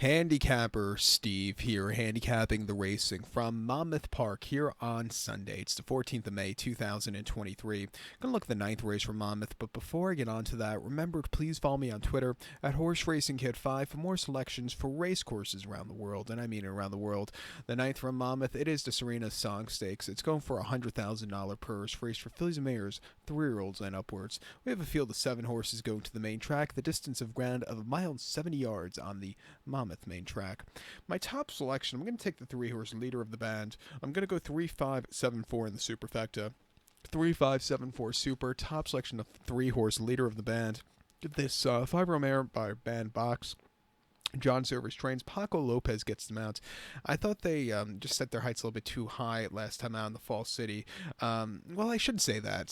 Handicapper Steve here, handicapping the racing from Monmouth Park here on Sunday. It's the 14th of May, 2023. Gonna look at the ninth race from Monmouth, but before I get on to that, remember to please follow me on Twitter at HorseRacingKid5 for more selections for race courses around the world, and I mean around the world. The ninth from Monmouth, it is the Serena Song Stakes. It's going for a $100,000 purse, race for fillies and mares, 3-year-olds and upwards. We have a field of 7 horses going to the main track, the distance of ground of 1.70 miles on the Monmouth main track. My top selection, I'm going to take the 3-horse leader of the band. I'm going to go 3-5-7-4 in the superfecta. 3-5-7-4 super, top selection of 3-horse leader of the band. This 5-year mare by Band Box. John Silver's trains. Paco Lopez gets them out. I thought they just set their heights a little bit too high last time out in the Fall City. Well, I should say that.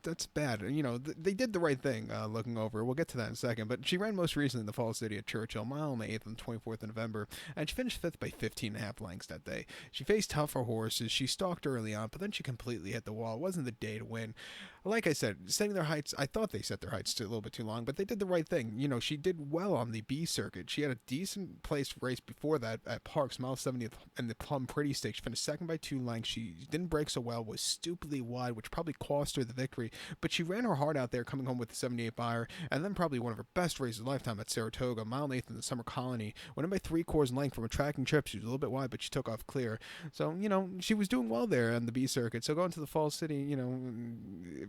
That's bad. You know, they did the right thing looking over. We'll get to that in a second. But she ran most recently in the Fall City at Churchill, mile and 8th on the 24th of November, and she finished 5th by 15.5 lengths that day. She faced tougher horses. She stalked early on, but then she completely hit the wall. It wasn't the day to win. Like I said, setting their heights, I thought they set their heights a little bit too long, but they did the right thing. You know, she did well on the B circuit. She had a decent placed race before that at Parks, mile 70th, and the Plum Pretty Stakes. She finished second by 2 lengths. She didn't break so well, was stupidly wide, which probably cost her the victory, but she ran her heart out there coming home with the 78 buyer, and then probably one of her best races of lifetime at Saratoga, mile 8th in the Summer Colony. Went in by 3/4 length from a tracking trip. She was a little bit wide, but she took off clear. So, you know, she was doing well there on the B circuit. So going to the Fall City, you know,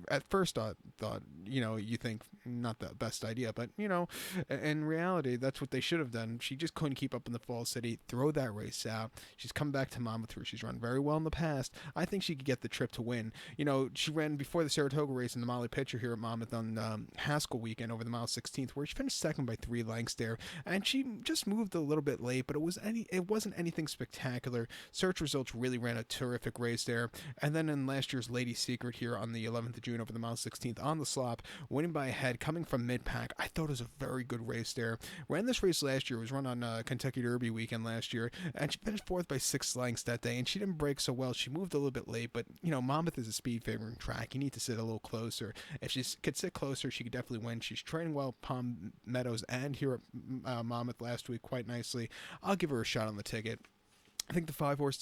at first I thought, you know, you think not the best idea, but, you know, in reality, that's what they should have done. She just couldn't keep up in the Fall City, throw that race out. She's come back to Monmouth, where she's run very well in the past. I think she could get the trip to win. You know, she ran before the Saratoga race in the Molly Pitcher here at Monmouth on Haskell weekend over the mile 16th, where she finished second by 3 lengths there, and she just moved a little bit late, but it wasn't anything spectacular. Search Results really ran a terrific race there, and then in last year's Lady Secret here on the 11th of June over the mile 16th on the slop, winning by a head, coming from mid-pack. I thought it was a very good race there. Ran this race last year. It was run on Kentucky Derby weekend last year, and she finished 4th by 6 lengths that day, and she didn't break so well. She moved a little bit late, but, you know, Monmouth is a speed favoring track. You need to sit a little closer. If she could sit closer, she could definitely win. She's training well at Palm Meadows and here at Monmouth last week quite nicely. I'll give her a shot on the ticket. I think the 5-horse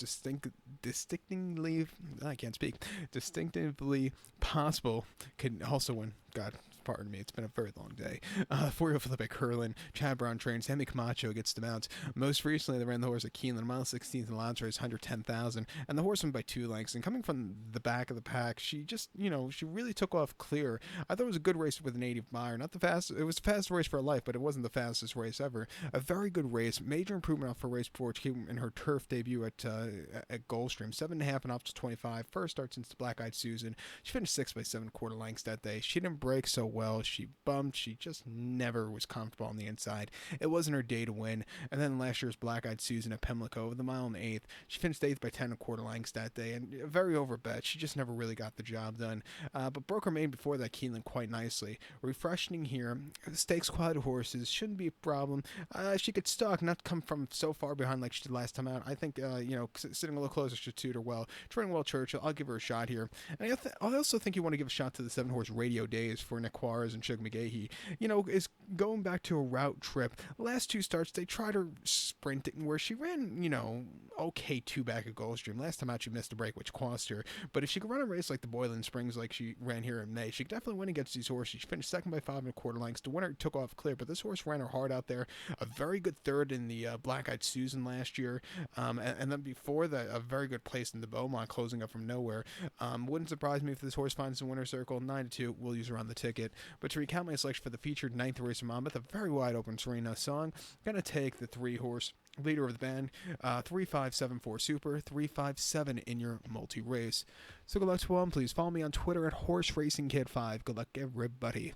distinctively possible could also win. God, pardon me, it's been a very long day. 4-year-old Felipe Curlin, Chad Brown trains, Sammy Camacho gets the mount. Most recently, they ran the horse at Keeneland, mile 16th in the Lodge race, 110,000, and the horse went by 2 lengths. And coming from the back of the pack, she just, you know, she really took off clear. I thought it was a good race with a native buyer. Not the fastest, it was the fastest race for her life, but it wasn't the fastest race ever. A very good race, major improvement off her race before, which came in her turf debut at Gulfstream, 7.5 and off to 25. First start since the Black Eyed Susan. She finished 6th by 7/4 lengths that day. She didn't break so well. She bumped. She just never was comfortable on the inside. It wasn't her day to win. And then last year's Black Eyed Susan at Pimlico over the mile and 8th. She finished 8th by 10.25 lengths that day, and a very overbet. She just never really got the job done. But broke her main before that Keeneland quite nicely. Refreshing here. Stakes quality horses shouldn't be a problem. She could stalk, not come from so far behind like she did last time out. I think, you know, sitting a little closer should suit her well. Training well Churchill. I'll give her a shot here. And I also think you want to give a shot to the 7-horse Radio Days for Nick Juarez and Shug McGahee. You know, is going back to a route trip. Last 2 starts, they tried her sprinting where she ran, you know, okay 2 back at Gulfstream. Last time out, she missed a break, which cost her. But if she could run a race like the Boylan Springs, like she ran here in May, she could definitely win against these horses. She finished second by 5.25 lengths. The winner took off clear, but this horse ran her hard out there. A very good third in the Black Eyed Susan last year. And then before that, a very good place in the Beaumont, closing up from nowhere. Wouldn't surprise me if this horse finds the winner's circle. 9-2, we'll use her on the ticket. But to recount my selection for the featured 9th race of Monmouth, a very wide open Serena Song. Gonna take the 3-horse leader of the band, 3-5-7-4 super, 3-5-7 in your multi-race. So good luck to all, and please follow me on Twitter at HorseRacingKid5. Good luck, everybody.